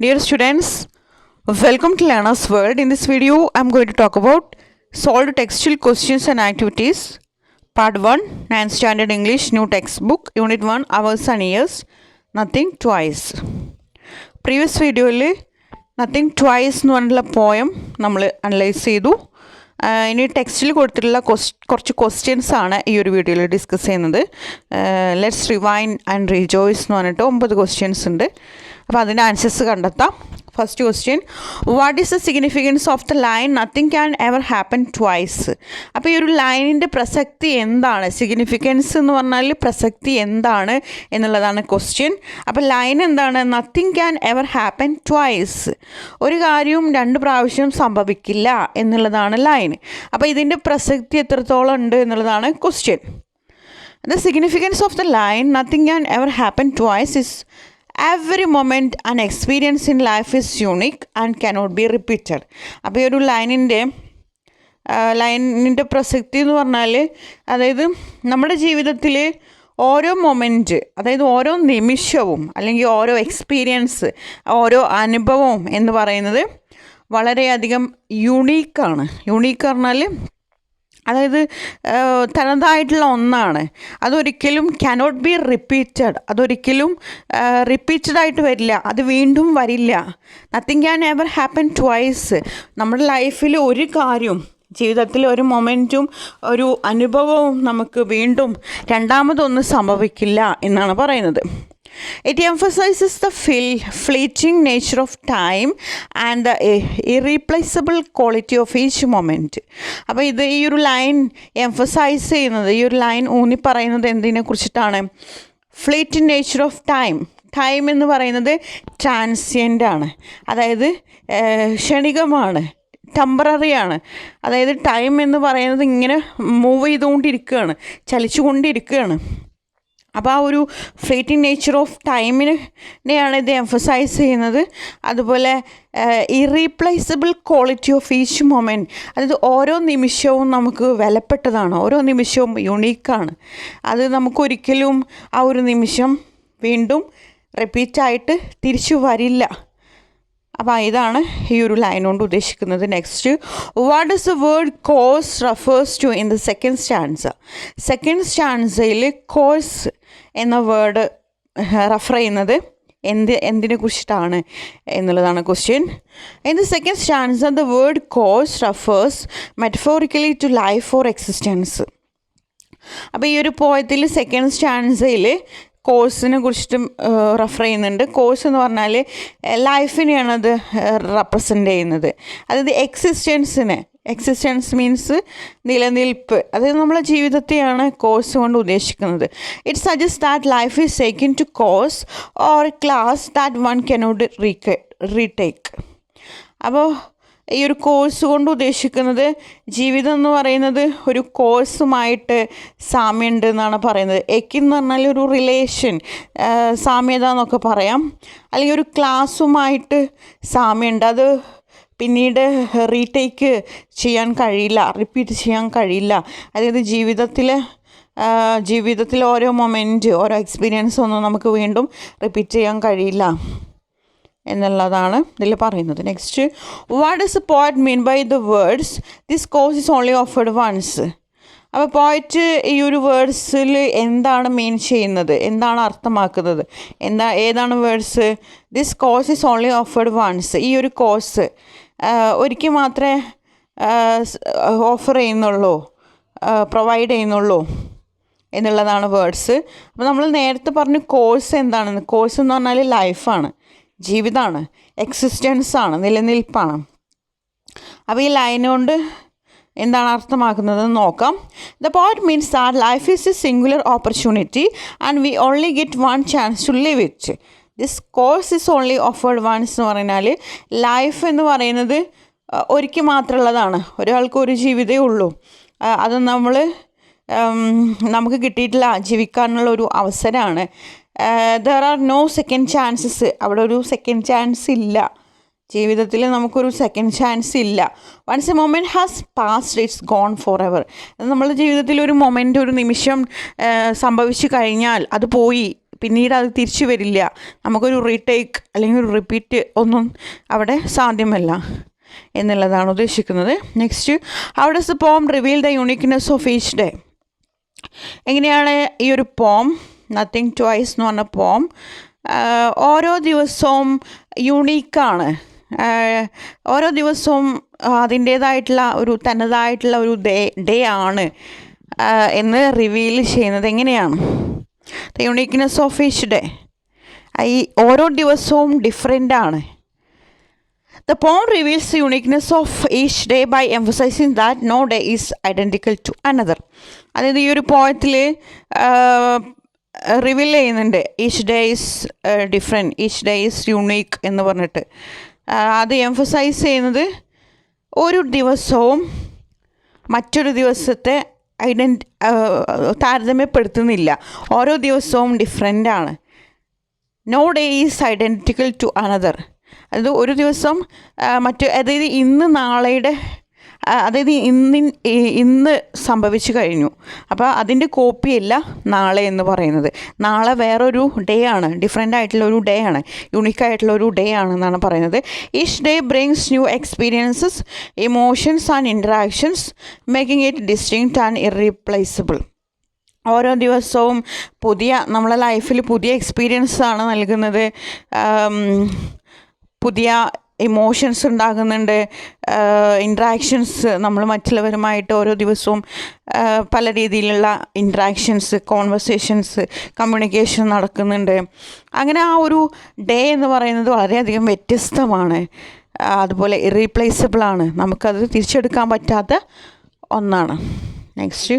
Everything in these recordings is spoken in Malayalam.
Dear students, welcome to Learner's World. In this video, I am going to talk about solved textual questions and activities. Part 1, 9th Standard English, New Textbook, Unit 1, Hours and Years, Nothing Twice. Previous video, Nothing Twice എന്ന് പറഞ്ഞുള്ള പോയം നമ്മൾ അനലൈസ് ചെയ്തു. ഇനി ടെക്സ്റ്റിൽ കൊടുത്തിട്ടുള്ള കുറച്ച് ക്വസ്റ്റ്യൻസ് ആണ് ഈ ഒരു വീഡിയോയിൽ ഡിസ്കസ് ചെയ്യുന്നത്. ലെറ്റ്സ് റിവൈൻ ആൻഡ് റിജോയ്സ് എന്ന് പറഞ്ഞിട്ട് 9 ക്വസ്റ്റ്യൻസ് ഉണ്ട്. അപ്പോൾ അതിൻ്റെ ആൻസേഴ്സ് കണ്ടെത്താം. First question, what is the significance of the line nothing can ever happen twice? അപ്പോൾ ഈ ഒരു ലൈനിൻ്റെ പ്രസക്തി എന്താണ്? സിഗ്നിഫിക്കൻസ് എന്ന് പറഞ്ഞാൽ പ്രസക്തി എന്താണ് എന്നുള്ളതാണ് ക്വസ്റ്റ്യൻ. അപ്പോൾ ലൈൻ എന്താണ്? Nothing can ever happen twice. ഒരു കാര്യവും 2 പ്രാവശ്യം സംഭവിക്കില്ല എന്നുള്ളതാണ് ലൈൻ. അപ്പോൾ ഇതിൻ്റെ പ്രസക്തി എത്രത്തോളം ഉണ്ട് എന്നുള്ളതാണ് question. The significance of the line nothing can ever happen twice is every moment an experience in life is unique and cannot be repeated. അപ്പോൾ ഈ ഒരു ലൈനിൻ്റെ പ്രസക്തി എന്ന് പറഞ്ഞാൽ അതായത് നമ്മുടെ ജീവിതത്തിൽ ഓരോ മൊമെൻറ്റ്, അതായത് ഓരോ നിമിഷവും അല്ലെങ്കിൽ ഓരോ എക്സ്പീരിയൻസ്, ഓരോ അനുഭവവും എന്ന് പറയുന്നത് വളരെയധികം യുണീക്കാണ്. യുണീക്ക് പറഞ്ഞാൽ അതായത് തനതായിട്ടുള്ള ഒന്നാണ്. അതൊരിക്കലും cannot be repeated. അതൊരിക്കലും റിപ്പീറ്റഡായിട്ട് വരില്ല, അത് വീണ്ടും വരില്ല. Nothing can ever happen twice. നമ്മുടെ ലൈഫിൽ ഒരു കാര്യവും, ജീവിതത്തിൽ ഒരു മൊമെൻറ്റും ഒരു അനുഭവവും നമുക്ക് വീണ്ടും രണ്ടാമതൊന്നും സംഭവിക്കില്ല എന്നാണ് പറയുന്നത്. It emphasizes the fleeting nature of time and the irreplaceable quality of each moment. അപ്പോൾ ഈ ഒരു ലൈൻ എംഫസൈസ് ചെയ്യുന്നത്, ഈ ഒരു ലൈൻ ഊന്നി പറയുന്നത് എന്തിനെ കുറിച്ചിട്ടാണ്? Fleeting nature of time. Time എന്ന് പറയുന്നത് ട്രാൻസിയൻ്റ് ആണ്, അതായത് ക്ഷണികമാണ്, ടെമ്പററിയാണ്. അതായത് ടൈം എന്ന് പറയുന്നത് ഇങ്ങനെ മൂവ് ചെയ്തുകൊണ്ടിരിക്കുകയാണ്, ചലിച്ചുകൊണ്ടിരിക്കുകയാണ്. അപ്പോൾ ആ ഒരു ഫ്ലീറ്റിംഗ് നേച്ചർ ഓഫ് ടൈമിനെയാണ് ഇത് എംഫസൈസ് ചെയ്യുന്നത്. അതുപോലെ irreplaceable quality of each moment, അതായത് ഓരോ നിമിഷവും നമുക്ക് വിലപ്പെട്ടതാണ്, ഓരോ നിമിഷവും യുണീക്കാണ്. അത് നമുക്കൊരിക്കലും ആ ഒരു നിമിഷം വീണ്ടും റിപ്പീറ്റായിട്ട് തിരിച്ചു വരില്ല. അപ്പോൾ ഇതാണ് ഈ ഒരു ലൈൻ കൊണ്ട് ഉദ്ദേശിക്കുന്നത്. Next, what does the word course refers to in the second stanza? Second സ്റ്റാൻസയിൽ കോഴ്സ് എന്ന വേർഡ് റെഫർ ചെയ്യുന്നത് എന്തിനെ കുറിച്ചിട്ടാണ് എന്നുള്ളതാണ് question. In the second stanza the word course refers metaphorically to life or existence. അപ്പോൾ ഈ ഒരു പോയത്തിൽ സെക്കൻഡ് സ്റ്റാൻസയിൽ കോഴ്സിനെ കുറിച്ചിട്ടും റെഫർ ചെയ്യുന്നുണ്ട്. കോഴ്സ് എന്ന് പറഞ്ഞാൽ ലൈഫിനെയാണ് അത് റെപ്രസെൻ്റ് ചെയ്യുന്നത്, അതായത് എക്സിസ്റ്റൻസ് മീൻസ് നിലനിൽപ്പ്, അതായത് നമ്മളെ ജീവിതത്തെയാണ് കോഴ്സ് കൊണ്ട് ഉദ്ദേശിക്കുന്നത്. It suggest that life is taken two course or class that one cannot retake. അപ്പോൾ ഈ ഒരു കോഴ്സ് കൊണ്ട് ഉദ്ദേശിക്കുന്നത് ജീവിതം എന്ന് പറയുന്നത് ഒരു കോഴ്സുമായിട്ട് സാമ്യമുണ്ട് എന്നാണ് പറയുന്നത്. എന്ന് പറഞ്ഞാൽ ഒരു റിലേഷൻ, സാമ്യത എന്നൊക്കെ പറയാം. അല്ലെങ്കിൽ ഒരു ക്ലാസ്സുമായിട്ട് സാമ്യമുണ്ട്, അത് പിന്നീട് റീടേക്ക് ചെയ്യാൻ കഴിയില്ല, റിപ്പീറ്റ് ചെയ്യാൻ കഴിയില്ല. അതായത് ജീവിതത്തിൽ ഓരോ മൊമെൻറ്റ്, ഓരോ എക്സ്പീരിയൻസ് ഒന്നും നമുക്ക് വീണ്ടും റിപ്പീറ്റ് ചെയ്യാൻ കഴിയില്ല എന്നുള്ളതാണ് ഇതിൽ പറയുന്നത്. Next, what does a poet mean by the words this course is only offered once? അപ്പോൾ പോയറ്റ് ഈ ഒരു വേർഡ്സിൽ എന്താണ് മീൻ ചെയ്യുന്നത്, എന്താണ് അർത്ഥമാക്കുന്നത്, ഏതാണ് words? This course is only offered once. ഈ ഒരു കോഴ്സ് ഒരിക്കൽ മാത്രമേ ഓഫർ ചെയ്യുന്നുള്ളൂ, പ്രൊവൈഡ് ചെയ്യുന്നുള്ളൂ എന്നുള്ളതാണ് വേർഡ്സ്. അപ്പോൾ നമ്മൾ നേരത്തെ പറഞ്ഞു കോഴ്സ് എന്താണെന്ന്. കോഴ്സ് എന്ന് പറഞ്ഞാൽ ലൈഫാണ്, ജീവിതമാണ്, എക്സിസ്റ്റൻസാണ്, നിലനിൽപ്പാണ്. അപ്പോൾ ഈ ലൈൻ കൊണ്ട് എന്താണ് അർത്ഥമാക്കുന്നതെന്ന് നോക്കാം. The point means that life is a singular opportunity and we only get one chance to live it. This course is only offered once എന്ന് പറഞ്ഞാൽ ലൈഫ് എന്ന് പറയുന്നത് ഒരിക്കൽ മാത്രമുള്ളതാണ്, ഒരാൾക്ക് ഒരു ജീവിതമേ ഉള്ളൂ. അത് നമുക്ക് കിട്ടിയിട്ടില്ല, ജീവിക്കാനുള്ള ഒരു അവസരമാണ്. There are no second chances. അവിടെ ഒരു സെക്കൻഡ് ചാൻസ് ഇല്ല, ജീവിതത്തിൽ നമുക്കൊരു സെക്കൻഡ് ചാൻസ് ഇല്ല. Once a moment has passed it's gone forever. നമ്മളുടെ ജീവിതത്തിൽ ഒരു മൊമെൻറ്റ്, ഒരു നിമിഷം സംഭവിച്ചു കഴിഞ്ഞാൽ അത് പോയി, പിന്നീട് അത് തിരിച്ചു വരില്ല. നമുക്കൊരു റീടേക്ക് അല്ലെങ്കിൽ ഒരു റിപ്പീറ്റ് ഒന്നും അവിടെ സാധ്യമല്ല എന്നുള്ളതാണ് ഉദ്ദേശിക്കുന്നത്. Next, how does the poem reveal the uniqueness of each day? എങ്ങനെയാണ് ഈ ഒരു പോം നത്തിങ് ട്വൈസ് എന്ന് പറഞ്ഞ പോം ഓരോ ദിവസവും യുണീക്കാണ്, ഓരോ ദിവസവും അതിൻ്റേതായിട്ടുള്ള ഒരു തനതായിട്ടുള്ള ഒരു ഡേ ആണ് എന്ന് റിവീൽ ചെയ്യുന്നത് എങ്ങനെയാണ്? The uniqueness of each day, ഈ ഓരോ ദിവസവും ഡിഫറെൻ്റ് ആണ്. The poem reveals the uniqueness of each day by emphasizing that no day is identical to another. അതായത് ഈ ഒരു പോയത്തിൽ റിവീൽ ചെയ്യുന്നുണ്ട് each day is different, each day is unique എന്ന് പറഞ്ഞിട്ട്. അത് എംഫസൈസ് ചെയ്യുന്നത് ഒരു ദിവസവും മറ്റൊരു ദിവസത്തെ താരതമ്യപ്പെടുത്തുന്നില്ല. ഓരോ ദിവസവും ഡിഫറെൻ്റ് ആണ്. No day is identical to another. അത് ഒരു ദിവസം അതായത് ഇന്ന് നാളെയുടെ അതായത് ഇന്ന് സംഭവിച്ചു കഴിഞ്ഞു, അപ്പോൾ അതിൻ്റെ കോപ്പിയല്ല നാളെ എന്ന് പറയുന്നത്. നാളെ വേറൊരു ഡേ ആണ്, ഡിഫറെൻ്റ് ആയിട്ടുള്ള ഒരു ഡേ ആണ്, യുണീക്കായിട്ടുള്ള ഒരു ഡേ ആണെന്നാണ് പറയുന്നത്. Each day brings new experiences, emotions and interactions, making it distinct and irreplaceable. ഓരോ ദിവസവും നമ്മളെ ലൈഫിൽ പുതിയ എക്സ്പീരിയൻസ് ആണ് നൽകുന്നത്, പുതിയ ഇമോഷൻസ് ഉണ്ടാകുന്നുണ്ട്, ഇൻട്രാക്ഷൻസ് നമ്മൾ മറ്റുള്ളവരുമായിട്ട് ഓരോ ദിവസവും പല രീതിയിലുള്ള ഇൻട്രാക്ഷൻസ്, കോൺവെർസേഷൻസ്, കമ്മ്യൂണിക്കേഷൻ നടക്കുന്നുണ്ട്. അങ്ങനെ ആ ഒരു ഡേ എന്ന് പറയുന്നത് വളരെയധികം വ്യത്യസ്തമാണ്, അതുപോലെ ഇറീപ്ലേസബിളാണ്, നമുക്കത് തിരിച്ചെടുക്കാൻ പറ്റാത്ത ഒന്നാണ്. Next,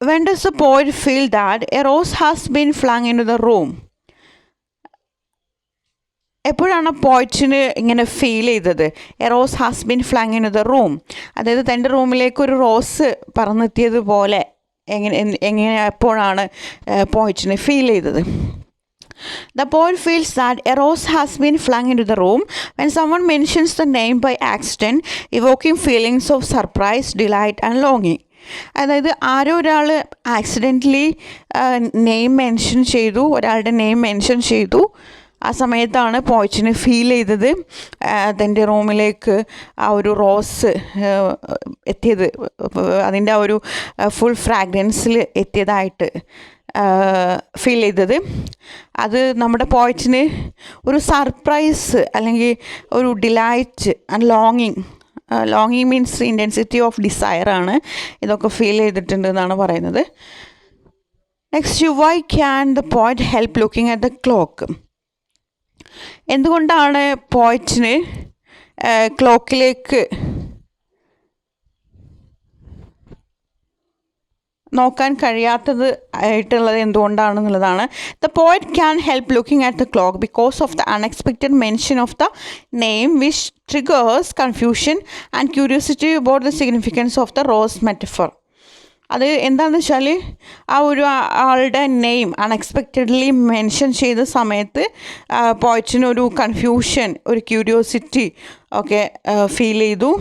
when does the poet feel that a rose has been flung into the room? എപ്പോഴാണ് പോയിറ്റിന് ഇങ്ങനെ ഫീൽ ചെയ്തത് A rose has been flung in the room? അതായത് തൻ്റെ റൂമിലേക്ക് ഒരു റോസ് പറന്നെത്തിയതുപോലെ എപ്പോഴാണ് പോയിറ്റിന് ഫീൽ ചെയ്തത്? The poet feels that a rose has been flung into the room when someone mentions the name by accident, evoking feelings of surprise, delight and longing. അതായത് ആരോ ഒരാൾ ആക്സിഡൻ്റലി ഒരാളുടെ നെയിം മെൻഷൻ ചെയ്തു. ആ സമയത്താണ് പോയിറ്റിന് ഫീൽ ചെയ്തത് തൻ്റെ റൂമിലേക്ക് ആ ഒരു റോസ് എത്തിയത്, അതിൻ്റെ ആ ഒരു ഫുൾ ഫ്രാഗ്രൻസിൽ എത്തിയതായിട്ട് ഫീൽ ചെയ്തത്. അത് നമ്മുടെ പോയിറ്റിന് ഒരു സർപ്രൈസ് അല്ലെങ്കിൽ ഒരു ഡിലൈറ്റ് ആൻഡ് ലോങ്ങിങ് മീൻസ് ഇൻറ്റൻസിറ്റി ഓഫ് ഡിസയർ ആണ്, ഇതൊക്കെ ഫീൽ ചെയ്തിട്ടുണ്ട് എന്നാണ് പറയുന്നത്. Next, why can the poet help looking at the clock? എന്തുകൊണ്ടാണ് പോയിറ്റിന് ക്ലോക്കിലേക്ക് നോക്കാൻ കഴിയാത്തത് ആയിട്ടുള്ളത് എന്തുകൊണ്ടാണെന്നുള്ളതാണ്. The poet can help looking at the clock because of the unexpected mention of the name which triggers confusion and curiosity about the significance of the rose metaphor. അത് എന്താണെന്ന് വെച്ചാൽ ആ ഒരു ആളുടെ നെയിം അൺഎക്സ്പെക്റ്റഡ്ലി മെൻഷൻ ചെയ്ത സമയത്ത് പോയിറ്റിനൊരു കൺഫ്യൂഷൻ, ഒരു ക്യൂരിയോസിറ്റി ഒക്കെ ഫീൽ ചെയ്തു.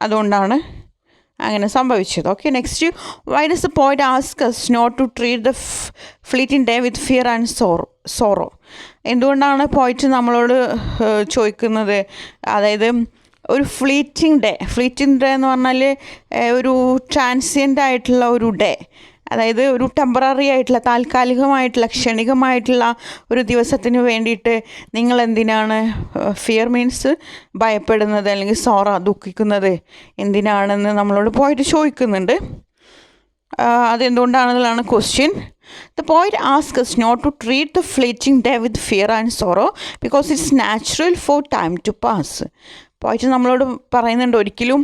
അതുകൊണ്ടാണ് അങ്ങനെ സംഭവിച്ചത്. Okay, next, why does the poet ask us not to treat the fleeting day with fear and sorrow? എന്തുകൊണ്ടാണ് പോയിറ്റ് നമ്മളോട് ചോദിക്കുന്നത്, അതായത് ഒരു ഫ്ലീറ്റിംഗ് ഡേ എന്ന് പറഞ്ഞാൽ ഒരു ട്രാൻസിയൻ്റ് ആയിട്ടുള്ള ഒരു ഡേ, അതായത് ഒരു ടെമ്പററി ആയിട്ടുള്ള താൽക്കാലികമായിട്ടുള്ള ക്ഷണികമായിട്ടുള്ള ഒരു ദിവസത്തിന് വേണ്ടിയിട്ട് നിങ്ങൾ എന്തിനാണ് ഫിയർ മീൻസ് ഭയപ്പെടുന്നത് അല്ലെങ്കിൽ ദുഃഖിക്കുന്നത് എന്തിനാണെന്ന് നമ്മളോട് പോയിട്ട് ചോദിക്കുന്നുണ്ട്. അതെന്തുകൊണ്ടാണെന്നുള്ളതാണ് question. The poet asks us not to treat the fleeting day with fear and sorrow because it's natural for time to pass. പോയിട്ട് നമ്മളോട് പറയുന്നുണ്ട് ഒരിക്കലും,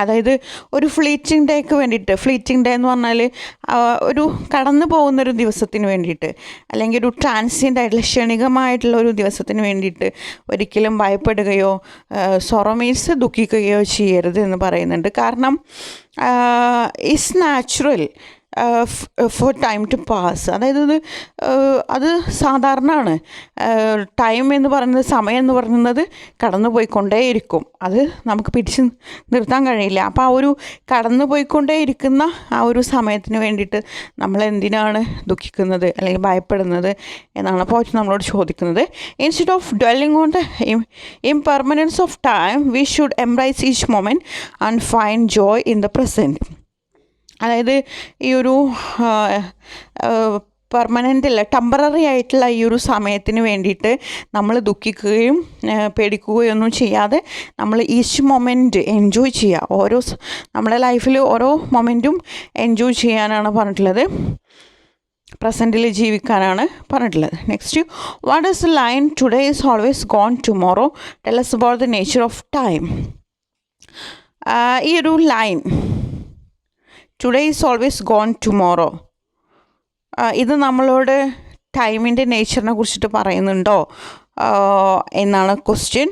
അതായത് ഒരു ഫ്ലീറ്റിംഗ് ഡേക്ക് വേണ്ടിയിട്ട്, ഫ്ലീറ്റിംഗ് ഡേ എന്ന് പറഞ്ഞാൽ ഒരു കടന്നു പോകുന്നൊരു ദിവസത്തിന് വേണ്ടിയിട്ട് അല്ലെങ്കിൽ ഒരു ട്രാൻസിയൻ്റ് ആയിട്ടുള്ള ക്ഷണികമായിട്ടുള്ള ഒരു ദിവസത്തിന് വേണ്ടിയിട്ട് ഒരിക്കലും ഭയപ്പെടുകയോ സൊറോ മീൻസ് ദുഃഖിക്കുകയോ ചെയ്യരുത് എന്ന് പറയുന്നുണ്ട്. കാരണം it's natural, for time to pass. അതായത് അത് സാധാരണമാണ്. ടൈം എന്ന് പറയുന്നത്, സമയം എന്ന് പറയുന്നത് കടന്നു പോയിക്കൊണ്ടേയിരിക്കും. അത് നമുക്ക് പിടിച്ച് നിർത്താൻ കഴിയില്ല. അപ്പോൾ ആ ഒരു കടന്നു പോയിക്കൊണ്ടേയിരിക്കുന്ന ആ ഒരു സമയത്തിന് വേണ്ടിയിട്ട് നമ്മൾ എന്തിനാണ് ദുഃഖിക്കുന്നത് അല്ലെങ്കിൽ ഭയപ്പെടുന്നത് എന്നാണ് പോയിട്ട് നമ്മളോട് ചോദിക്കുന്നത്. Instead of dwelling on the impermanence of time, we should embrace each moment and find joy in the present. അതായത് ഈ ഒരു പെർമനൻ്റ് അല്ല, ടെമ്പററി ആയിട്ടുള്ള ഈ ഒരു സമയത്തിന് വേണ്ടിയിട്ട് നമ്മൾ ദുഃഖിക്കുകയും പേടിക്കുകയൊന്നും ചെയ്യാതെ നമ്മൾ ഈച്ച് മൊമെൻറ്റ് എൻജോയ് ചെയ്യുക. നമ്മുടെ ലൈഫിൽ ഓരോ മൊമെൻറ്റും എൻജോയ് ചെയ്യാനാണ് പറഞ്ഞിട്ടുള്ളത്. പ്രസൻറ്റിൽ ജീവിക്കാനാണ് പറഞ്ഞിട്ടുള്ളത്. Next, what is the line today is always gone tomorrow tell us about the nature of time. ഈ ഒരു line today is always gone tomorrow, ഇത് നമ്മളോട് ടൈമിൻ്റെ നേച്ചറിനെ കുറിച്ചിട്ട് പറയുന്നുണ്ടോ എന്നാണ് question.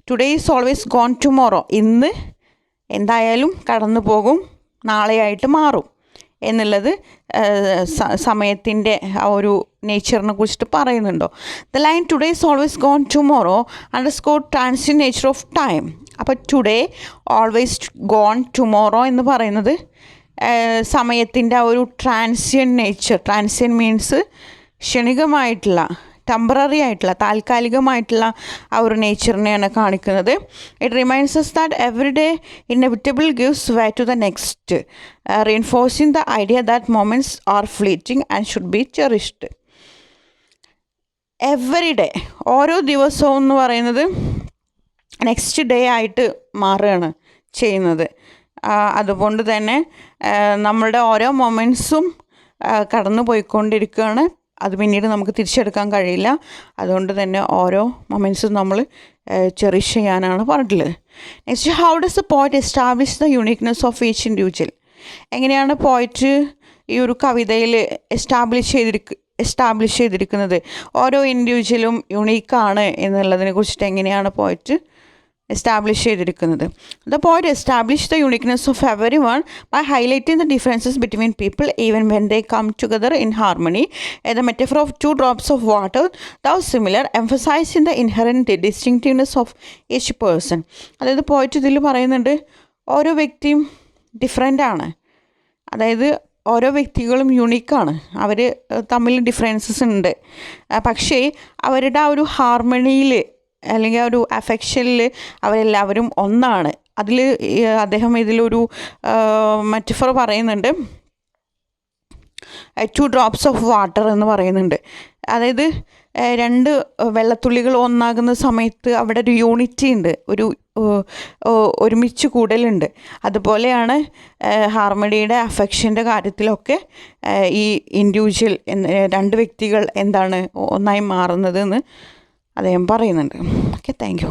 Today is always gone tomorrow, ഇന്ന് എന്തായാലും കടന്നു പോകും, നാളെയായിട്ട് മാറും എന്നുള്ളത് സമയത്തിൻ്റെ ആ ഒരു നേച്ചറിനെ കുറിച്ചിട്ട് പറയുന്നുണ്ടോ. The line today is always gone tomorrow underscore transient nature of time. അപ്പോൾ ടുഡേ ഓൾവേസ് ഗോൺ ടുമോറോ എന്ന് പറയുന്നത് സമയത്തിൻ്റെ ആ ഒരു ട്രാൻസിയൻറ്റ് നേച്ചർ. ട്രാൻസിയൻറ്റ് മീൻസ് ക്ഷണികമായിട്ടുള്ള, ടെമ്പററി ആയിട്ടുള്ള, താൽക്കാലികമായിട്ടുള്ള ആ ഒരു നേച്ചറിനെയാണ് കാണിക്കുന്നത്. It reminds us that every day inevitable gives way to the next, reinforcing the idea that moments are fleeting and should be cherished. Every day, ഓരോ ദിവസവും എന്ന് പറയുന്നത് നെക്സ്റ്റ് ഡേ ആയിട്ട് മാറുകയാണ് ചെയ്യുന്നത്. അതുകൊണ്ട് തന്നെ നമ്മളുടെ ഓരോ മൊമെൻറ്റ്സും കടന്നു പോയിക്കൊണ്ടിരിക്കുകയാണ്. അത് പിന്നീട് നമുക്ക് തിരിച്ചെടുക്കാൻ കഴിയില്ല. അതുകൊണ്ട് തന്നെ ഓരോ മൊമെൻറ്റ്സും നമ്മൾ ചെറിഷ് ചെയ്യാനാണ് പറഞ്ഞിട്ടുള്ളത്. Next, how does the poet establish the uniqueness of each individual. എങ്ങനെയാണ് പോയറ്റ് ഈ ഒരു കവിതയിൽ എസ്റ്റാബ്ലിഷ് ചെയ്തിരിക്കുന്നത്? ഓരോ ഇൻഡിവിജ്വലും യുണീക്കാണ് എന്നുള്ളതിനെ കുറിച്ചിട്ട് എങ്ങനെയാണ് പോയറ്റ് എസ്റ്റാബ്ലിഷ് ചെയ്തിരിക്കുന്നത്? The poet establish the uniqueness of every one by highlighting the differences between people even when they come together in harmony. The metaphor of 2 drops of water, thou similar, emphasizing the inherent distinctiveness of each person. അതായത് പോയറ്റ് ഇതിൽ പറയുന്നുണ്ട്, ഓരോ വ്യക്തിയും ഡിഫറെൻ്റാണ്. അതായത് ഓരോ വ്യക്തികളും യുണീക്കാണ്. അവർ തമ്മിൽ ഡിഫറൻസസ് ഉണ്ട്. പക്ഷേ അവരുടെ ആ ഒരു ഹാർമണിയിൽ അല്ലെങ്കിൽ ആ ഒരു അഫെക്ഷനിൽ അവരെല്ലാവരും ഒന്നാണ്. അതിൽ അദ്ദേഹം ഇതിലൊരു മെറ്റഫർ പറയുന്നുണ്ട്, 2 drops of water എന്ന് പറയുന്നുണ്ട്. അതായത് 2 വെള്ളത്തുള്ളികൾ ഒന്നാകുന്ന സമയത്ത് അവിടെ ഒരു യൂണിറ്റി ഉണ്ട്, ഒരു ഒരുമിച്ച് കൂടലുണ്ട്. അതുപോലെയാണ് ഹാർമണിയുടെ അഫെക്ഷൻ്റെ കാര്യത്തിലൊക്കെ ഈ ഇൻഡിവിജ്വൽ 2 വ്യക്തികൾ എന്താണ് ഒന്നായി മാറുന്നത് എന്ന് അദ്ദേഹം പറയുന്നുണ്ട്. Okay, thank you.